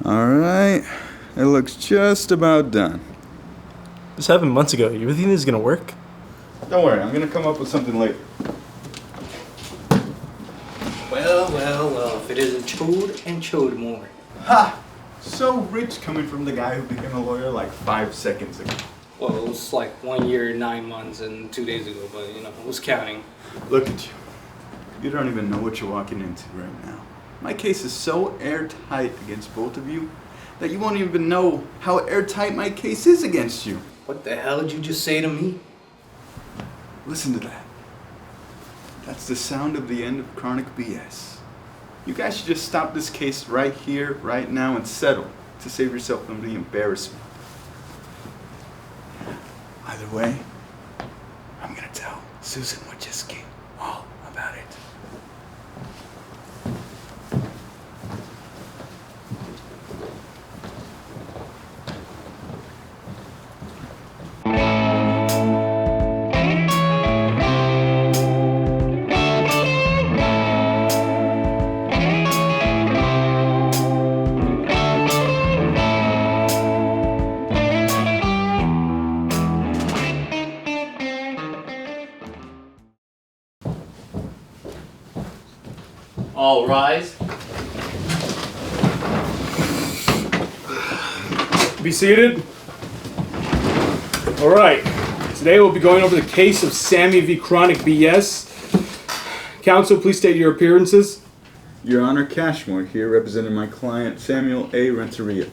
Alright, it looks just about done. This happened months ago. You really think this is gonna work? Don't worry, I'm gonna come up with something later. Well, if it isn't chode and chode more. Ha! So rich coming from the guy who became a lawyer like 5 seconds ago. Well, it was like 1 year, 9 months, and 2 days ago, but it was counting. Look at you. You don't even know what you're walking into right now. My case is so airtight against both of you that you won't even know how airtight my case is against you. What the hell did you just say to me? Listen to that. That's the sound of the end of ChronicBS. You guys should just stop this case right here, right now, and settle to save yourself from the embarrassment. Either way, I'm gonna tell Susan Wojcicki all about it. All rise. Be seated. All right. Today we'll be going over the case of Sammy v. ChronicBS. Counsel, please state your appearances. Your Honor, Cashmore here representing my client Samuel A. Renteria.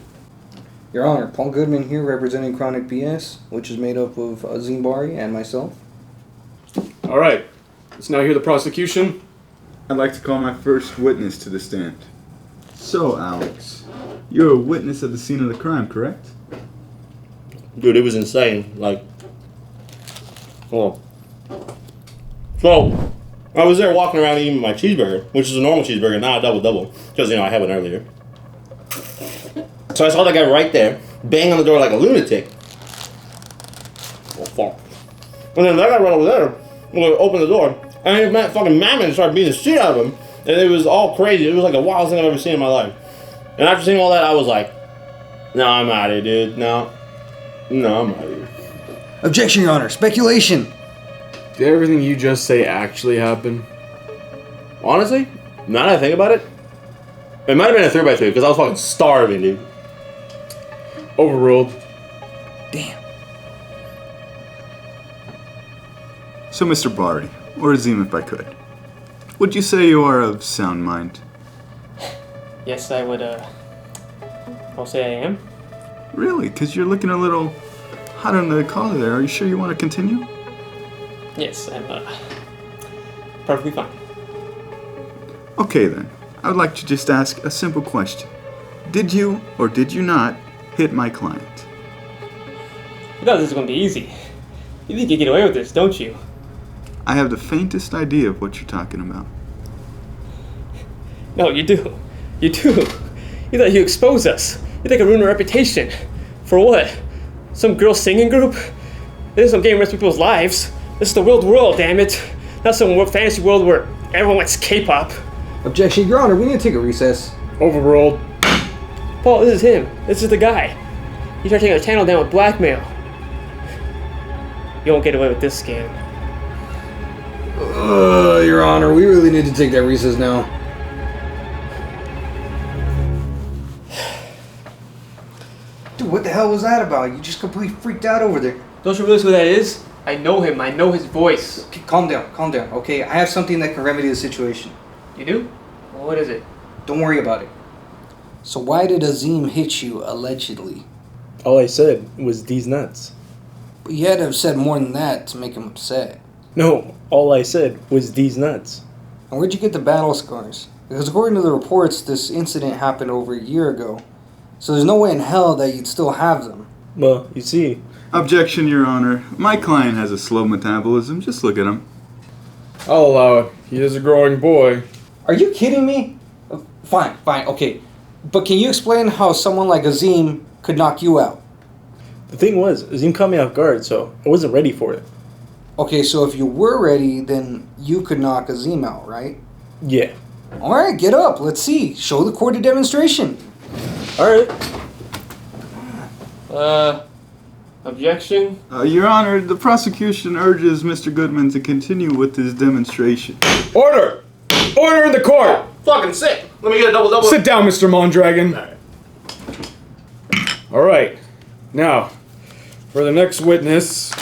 Your Honor, Paul Goodman here representing ChronicBS, which is made up of Azim Bari and myself. All right. Let's now hear the prosecution. I'd like to call my first witness to the stand. So, Alex, you're a witness at the scene of the crime, correct? Dude, it was insane. So, I was there walking around eating my cheeseburger, which is a normal cheeseburger, not a double-double, because, I had one earlier. So I saw that guy right there, bang on the door like a lunatic. Oh, fuck. And then that guy right over there, opened the door, and he fucking Mammon started beating the shit out of him, and it was all crazy. It was like the wildest thing I've ever seen in my life. And after seeing all that, I was like, no, I'm out of here, dude. No, I'm out of here. Objection, Your Honor. Speculation. Did everything you just say actually happen? Honestly, now that I think about it, it might have been a 3x3 because I was fucking starving, dude. Overruled. Damn. So, Mr. Bari, or Azim if I could, would you say you are of sound mind? Yes, I would, I'll say I am. Really? Because you're looking a little hot under the collar there. Are you sure you want to continue? Yes, I'm, perfectly fine. Okay then, I would like to just ask a simple question. Did you, or did you not, hit my client? You thought this was gonna be easy. You think you get away with this, don't you? I have the faintest idea of what you're talking about. No, you do. You do. You thought you expose us. You think I ruined our reputation. For what? Some girl singing group? This is some game rest people's lives. This is the real world, damn it. Not some fantasy world where everyone likes K-pop. Objection, Your Honor. We need to take a recess. Overruled. Paul, this is him. This is the guy. He tried taking our channel down with blackmail. You won't get away with this scam. Your Honor, we really need to take that recess now. Dude, what the hell was that about? You just completely freaked out over there. Don't you realize who that is? I know him. I know his voice. Okay, calm down, okay? I have something that can remedy the situation. You do? Well, what is it? Don't worry about it. So why did Azim hit you, allegedly? All I said was these nuts. But you had to have said more than that to make him upset. No, all I said was these nuts. And where'd you get the battle scars? Because according to the reports, this incident happened over a year ago. So there's no way in hell that you'd still have them. Well, you see. Objection, Your Honor. My client has a slow metabolism. Just look at him. I'll allow it. He is a growing boy. Are you kidding me? Fine, okay. But can you explain how someone like Azim could knock you out? The thing was, Azim caught me off guard, so I wasn't ready for it. Okay, so if you were ready, then you could knock Azim out, right? Yeah. Alright, get up. Let's see. Show the court a demonstration. Alright. Objection? Your Honor, the prosecution urges Mr. Goodman to continue with his demonstration. Order! Order in the court! Fucking sick. Let me get a double. Sit down, Mr. Mondragon. Alright. Now, for the next witness,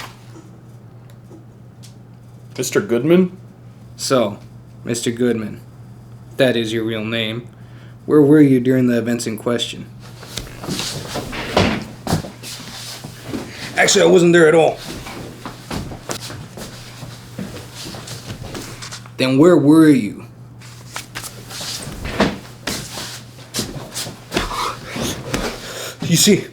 Mr. Goodman. So, Mr. Goodman, if that is your real name, where were you during the events in question? Actually, I wasn't there at all. Then where were you? You see,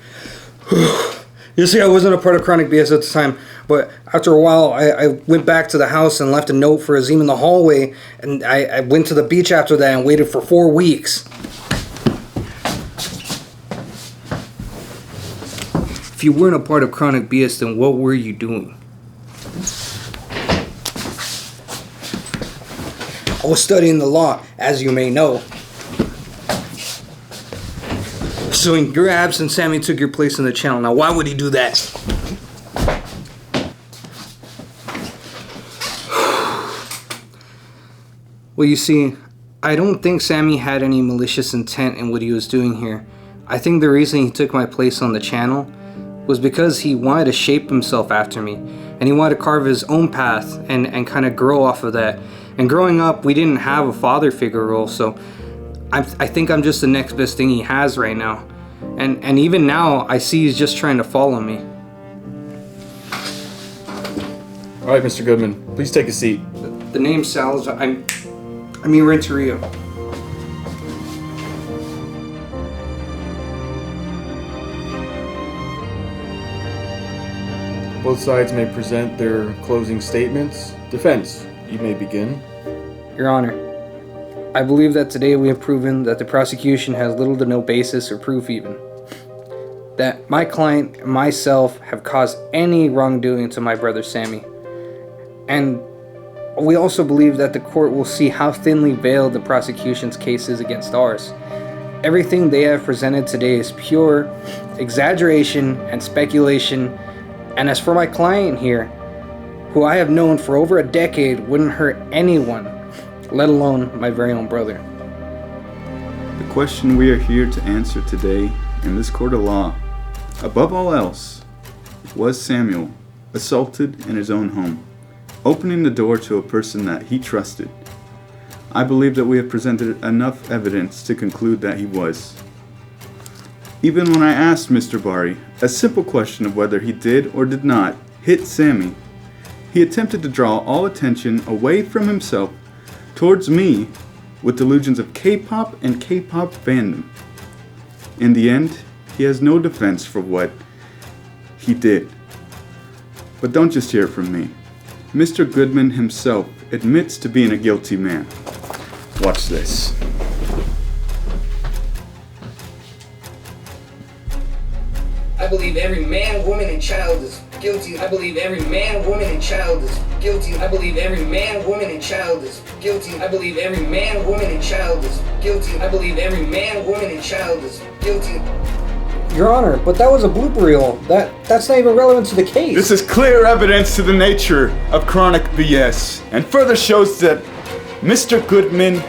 I wasn't a part of Chronic BS at the time, but after a while, I went back to the house and left a note for Azim in the hallway, and I went to the beach after that and waited for 4 weeks. If you weren't a part of Chronic BS, then what were you doing? I was studying the law, as you may know. So in your absence, Sammy took your place in the channel. Now, why would he do that? Well, you see, I don't think Sammy had any malicious intent in what he was doing here. I think the reason he took my place on the channel was because he wanted to shape himself after me, and he wanted to carve his own path and kind of grow off of that. And growing up, we didn't have a father figure role, so I think I'm just the next best thing he has right now. And even now, I see he's just trying to follow me. Alright, Mr. Goodman, please take a seat. The name's Salazar. I mean Renteria. Both sides may present their closing statements. Defense, you may begin. Your Honor, I believe that today we have proven that the prosecution has little to no basis or proof even. That my client and myself have caused any wrongdoing to my brother Sammy. And we also believe that the court will see how thinly veiled the prosecution's case is against ours. Everything they have presented today is pure exaggeration and speculation. And as for my client here, who I have known for over a decade, wouldn't hurt anyone, let alone my very own brother. The question we are here to answer today in this court of law, above all else, was Samuel assaulted in his own home, opening the door to a person that he trusted? I believe that we have presented enough evidence to conclude that he was. Even when I asked Mr. Bari a simple question of whether he did or did not hit Sammy, he attempted to draw all attention away from himself towards me with delusions of K-pop and K-pop fandom. In the end, he has no defense for what he did. But don't just hear it from me. Mr. Goodman himself admits to being a guilty man. Watch this. I believe every man, woman, and child is guilty. I believe every man, woman, and child is guilty. I believe every man, woman, and child is guilty. I believe every man, woman, and child is guilty. I believe every man, woman, and child is guilty. Your Honor, but that was a blooper reel. That's not even relevant to the case. This is clear evidence to the nature of chronic BS, and further shows that Mr. Goodman,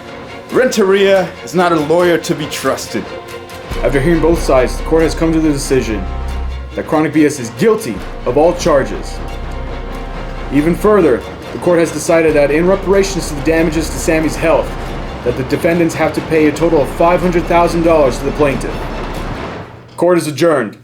Renteria, is not a lawyer to be trusted. After hearing both sides, the court has come to the decision that Chronic BS is guilty of all charges. Even further, the court has decided that in reparations to the damages to Sammy's health, that the defendants have to pay a total of $500,000 to the plaintiff. Court is adjourned.